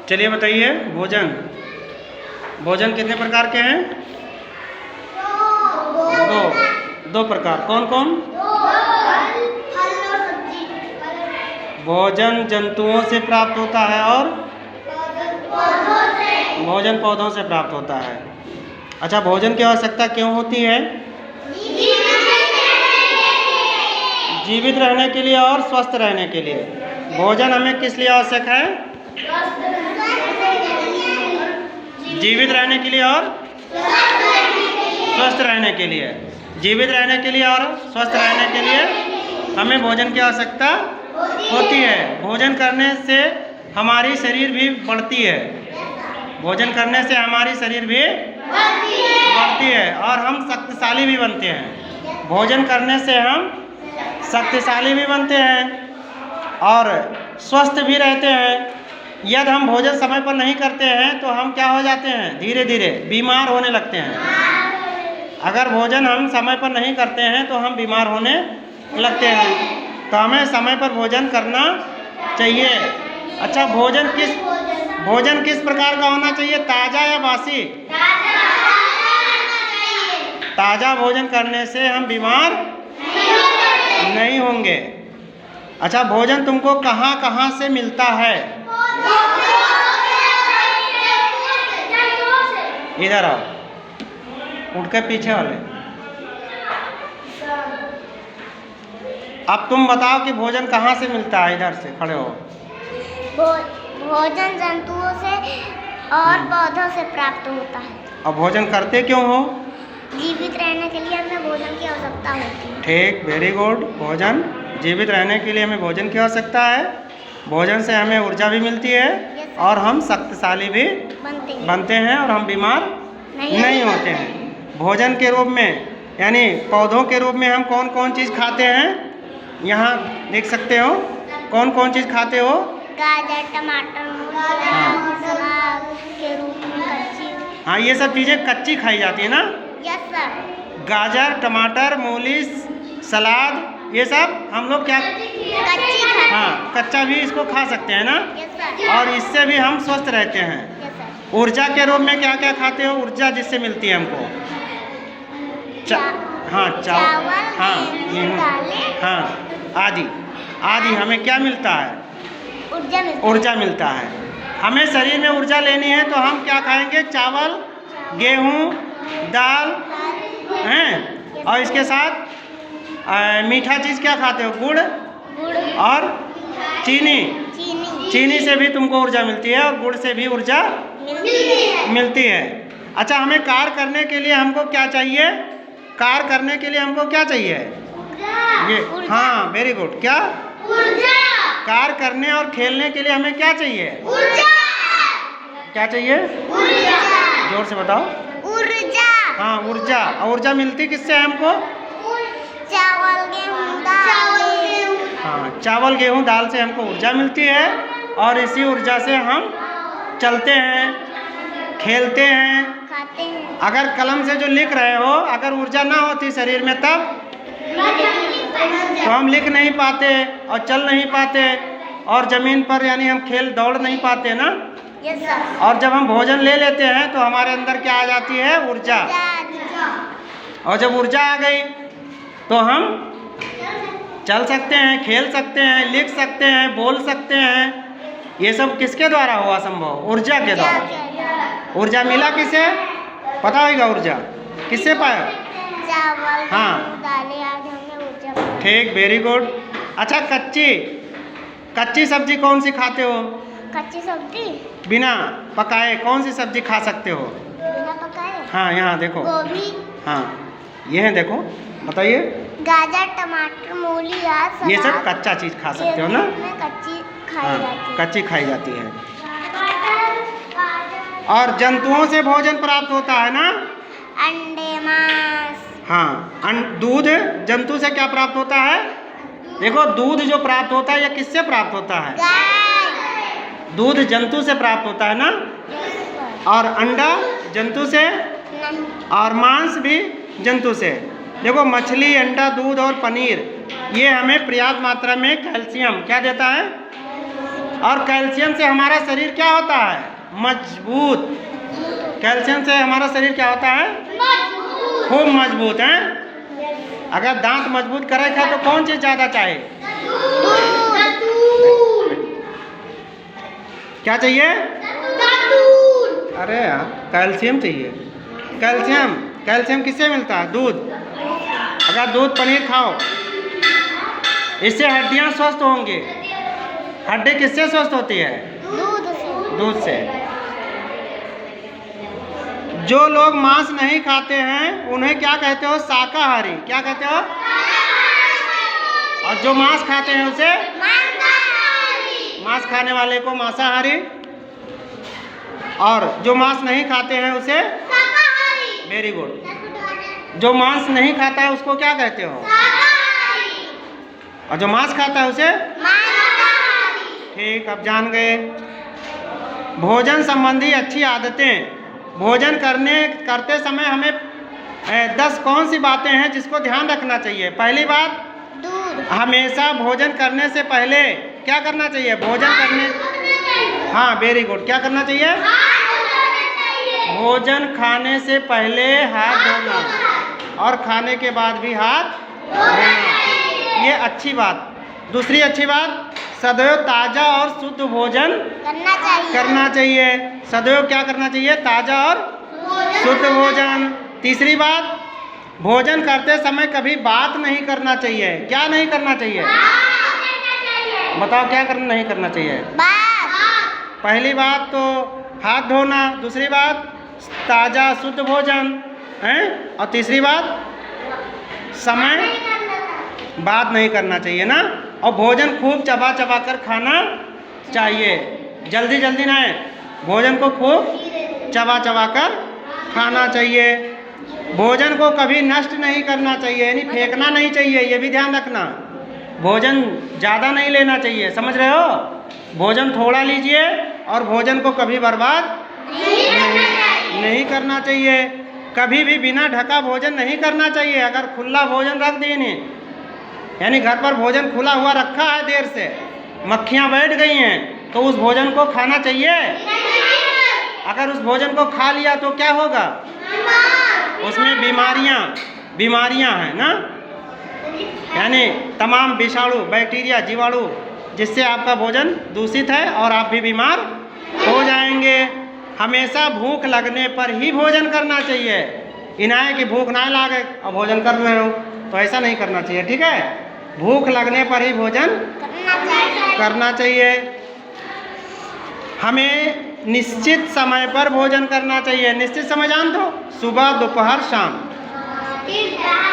चलिए बताइए, भोजन भोजन कितने प्रकार के हैं? दो प्रकार। कौन कौन? भोजन जंतुओं से प्राप्त होता है और भोजन पौधों से प्राप्त होता है। अच्छा, भोजन की आवश्यकता क्यों होती है? जीवित रहने के लिए और स्वस्थ रहने के लिए। भोजन हमें किस लिए आवश्यक है? जीवित रहने के लिए और स्वस्थ रहने के लिए। जीवित रहने के लिए और स्वस्थ रहने के लिए हमें भोजन की आवश्यकता होती है। भोजन करने से हमारी शरीर भी बढ़ती है। भोजन करने से हमारी शरीर भी बढ़ती है और हम शक्तिशाली भी बनते हैं। भोजन करने से हम शक्तिशाली भी बनते हैं और स्वस्थ भी रहते हैं। यदि हम भोजन समय पर नहीं करते हैं तो हम क्या हो जाते हैं? धीरे धीरे बीमार होने लगते हैं। अगर भोजन हम समय पर नहीं करते हैं तो हम बीमार होने लगते हैं। तो हमें समय पर भोजन करना चाहिए। अच्छा, भोजन किस प्रकार का होना चाहिए? ताज़ा या बासी? ताज़ा भोजन करने से हम बीमार नहीं होंगे। अच्छा, भोजन तुमको कहाँ कहाँ से मिलता है? इधर आओ, उठ के पीछे वाले। अब तुम बताओ कि भोजन कहाँ से मिलता है? इधर से खड़े हो। भोजन जंतुओं से और पौधों से प्राप्त होता है। अब भोजन करते क्यों हो? जीवित रहने के लिए हमें भोजन की आवश्यकता होती है। ठीक, वेरी गुड। भोजन जीवित रहने के लिए हमें भोजन की आवश्यकता है। भोजन से हमें ऊर्जा भी मिलती है और हम शक्तिशाली भी बनते हैं और हम बीमार नहीं होते हैं। भोजन के रूप में यानी पौधों के रूप में हम कौन कौन चीज़ खाते हैं? यहाँ देख सकते हो। कौन कौन चीज़ खाते हो? गाजर, टमाटर, सलाद के रूप में कच्ची। हाँ, ये सब चीज़ें कच्ची खाई जाती है ना? Yes sir. गाजर, टमाटर, मूली, सलाद, ये सब हम लोग क्या कच्ची खाते। हाँ, कच्चा भी इसको खा सकते हैं ना? Yes sir. और इससे भी हम स्वस्थ रहते हैं। Yes sir. ऊर्जा के रूप में क्या क्या खाते हो? ऊर्जा जिससे मिलती है हमको चावल, हाँ, गेहूँ, हाँ, आदि हमें क्या मिलता है? ऊर्जा मिलता है। हमें शरीर में ऊर्जा लेनी है तो हम क्या खाएंगे? चावल, गेहूँ, दाल हैं, और इसके साथ मीठा चीज़ क्या खाते हो? गुड़ और चीनी से भी तुमको ऊर्जा मिलती है और गुड़ से भी ऊर्जा मिलती है। अच्छा, हमें कार्य करने के लिए हमको क्या चाहिए? कार्य करने के लिए हमको क्या चाहिए? ये, हाँ, वेरी गुड। क्या? कार्य करने और खेलने के लिए हमें क्या चाहिए? क्या चाहिए? जोर से बताओ। ऊर्जा। हाँ, ऊर्जा। ऊर्जा मिलती किससे है हमको? चावल, गेहूं, दाल। हाँ, चावल, गेहूं, दाल से हमको ऊर्जा मिलती है और इसी ऊर्जा से हम चलते हैं, खेलते हैं, खाते हैं। अगर कलम से जो लिख रहे हो, अगर ऊर्जा ना होती शरीर में तब तो हम लिख नहीं पाते और चल नहीं पाते और ज़मीन पर यानी हम खेल दौड़ नहीं पाते ना? Yes sir. और जब हम भोजन ले लेते हैं तो हमारे अंदर क्या आ जाती है? ऊर्जा। और जब ऊर्जा आ गई तो हम चल सकते हैं, खेल सकते हैं, लिख सकते हैं, बोल सकते हैं। ये सब किसके द्वारा हुआ संभव? ऊर्जा के द्वारा। ऊर्जा मिला किसे? पता होगा ऊर्जा किससे पाया? चावल, हाँ, दालें आदि हमने ऊर्जा। ठीक, वेरी गुड। अच्छा, कच्ची सब्जी कौन सी खाते हो? कच्ची सब्जी बिना पकाए कौन सी सब्जी खा सकते हो? बिना पकाए। हाँ, यहाँ देखो। गोभी। हाँ, ये है, देखो, बताइए। गाजर, टमाटर, मूली, सलाद। ये सब कच्चा चीज़ खा सकते हो ना? कच्ची खाई हाँ, जाती है। कच्ची खाई जाती है। और जंतुओं से भोजन प्राप्त होता है ना? अंडे, मांस। हाँ, दूध जंतु से क्या प्राप्त होता है? देखो, दूध जो प्राप्त होता है ये किससे प्राप्त होता है? गाय। दूध जंतु से प्राप्त होता है ना? और अंडा जंतु से नहीं। और मांस भी जंतु से। देखो, मछली, अंडा, दूध और पनीर ये हमें पर्याप्त मात्रा में कैल्शियम क्या देता है? और कैल्शियम से हमारा शरीर क्या होता है? मजबूत। कैल्शियम से हमारा शरीर क्या होता है? खूब मजबूत है। अगर दांत मजबूत करेगा तो कौन चीज ज्यादा चाहे? क्या चाहिए? अरे यार कैल्शियम चाहिए। कैल्शियम कैल्शियम किससे मिलता है? दूध। अगर दूध पनीर खाओ इससे हड्डियां स्वस्थ होंगी। हड्डी किससे स्वस्थ होती है? दूध से। जो लोग मांस नहीं खाते हैं उन्हें क्या कहते हो? शाकाहारी। क्या कहते हो? और जो मांस खाते हैं उसे? मांस खाने वाले को मांसाहारी। और जो मांस नहीं खाते हैं उसे? Very good. जो मांस नहीं खाता है उसको क्या कहते हो? और जो मांस खाता है उसे? ठीक, अब जान गए। भोजन संबंधी अच्छी आदतें। भोजन करते समय हमें 10 कौन सी बातें हैं जिसको ध्यान रखना चाहिए? पहली बात, हमेशा भोजन करने से पहले क्या करना चाहिए? भोजन करने, हाँ वेरी गुड, क्या करना चाहिए? भोजन खाने से पहले हाथ धोना और खाने के बाद भी हाथ धोना, ये अच्छी बात। दूसरी अच्छी बात, सदैव ताज़ा और शुद्ध भोजन करना चाहिए। सदैव क्या करना चाहिए? ताज़ा और शुद्ध भोजन। तीसरी बात, भोजन करते समय कभी बात नहीं करना चाहिए। क्या नहीं करना चाहिए? बताओ क्या नहीं करना चाहिए? पहली बात तो हाथ धोना, दूसरी बात ताज़ा शुद्ध भोजन है, और तीसरी बात समय बात नहीं करना चाहिए ना। और भोजन खूब चबा चबा कर खाना चाहिए, जल्दी जल्दी नहीं, भोजन को खूब चबा चबा कर खाना चाहिए। भोजन को कभी नष्ट नहीं करना चाहिए, यानी फेंकना नहीं चाहिए, ये भी ध्यान रखना। भोजन ज़्यादा नहीं लेना चाहिए, समझ रहे हो? भोजन थोड़ा लीजिए और भोजन को कभी बर्बाद नहीं करना चाहिए। कभी भी बिना ढका भोजन नहीं करना चाहिए। अगर खुला भोजन रख दिए नहीं, यानी घर पर भोजन खुला हुआ रखा है, देर से मक्खियाँ बैठ गई हैं, तो उस भोजन को खाना चाहिए? अगर उस भोजन को खा लिया तो क्या होगा? उसमें बीमारियां हैं ना, यानी तमाम विषाणु, बैक्टीरिया, जीवाणु, जिससे आपका भोजन दूषित है और आप भी बीमार हो जाएंगे। हमेशा भूख लगने पर ही भोजन करना चाहिए। इनाए की भूख ना लगे और भोजन कर रहे हो तो ऐसा नहीं करना चाहिए, ठीक है? भूख लगने पर ही भोजन करना चाहिए। हमें निश्चित समय पर भोजन करना चाहिए। निश्चित समय जान दो, सुबह दोपहर शाम।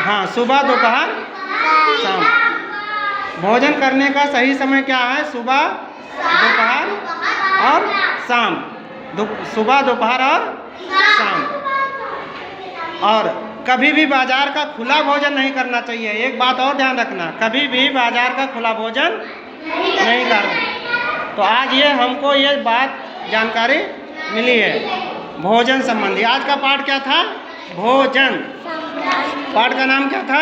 हाँ, सुबह दोपहर शाम। भोजन करने का सही समय क्या है? सुबह दोपहर और शाम। सुबह दोपहर और शाम। और कभी भी बाजार का खुला भोजन नहीं करना चाहिए। एक बात और ध्यान रखना, कभी भी बाजार का खुला भोजन नहीं करना। तो आज ये हमको ये बात जानकारी मिली है भोजन संबंधी। आज का पाठ क्या था? भोजन। पाठ का नाम क्या था?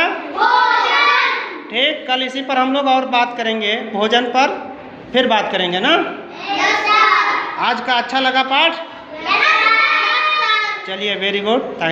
ठीक, कल इसी पर हम लोग और बात करेंगे, भोजन पर फिर बात करेंगे ना। आज का अच्छा लगा पाठ? चलिए, वेरी गुड।